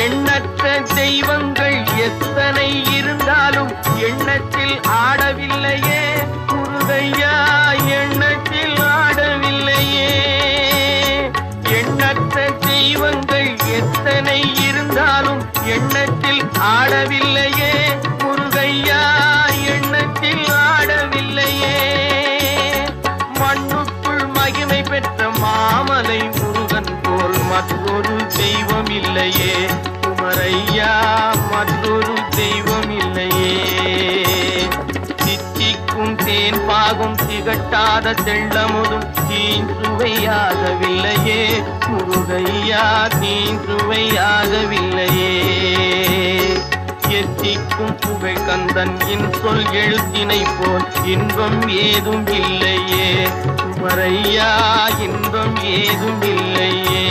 எண்ணற்ற தெய்வங்கள் எத்தனை இருந்தாலும் எண்ணத்தில் ஆடவில்லையே முருகையா, எண்ணத்தில் ஆடவில்லையே. எண்ணற்ற தெய்வங்கள் எத்தனை இருந்தாலும் எண்ணத்தில் ஆடவில்லையே முருகையா, எண்ணத்தில் ஆடவில்லையே. மண்ணுக்குள் மகிமை பெற்ற மாமலை முருகன் போல் மற்றொரு தெய்வம் இல்லையே குமரையா, மற்றொரு தெய்வம் இல்லையே. தித்திக்கும் தேன் பாகும் திகட்டாத தெள்ளமுதும் தீன் சுவையாகவில்லையே முருகையா, தீன் சுவையாகவில்லையே. எத்திக்கும் புகழ் கந்தன் என் சொல் எழுத்தினை போல் இன்பம் ஏதும் இல்லையே குமரையா, இன்பம் ஏதும் இல்லையே.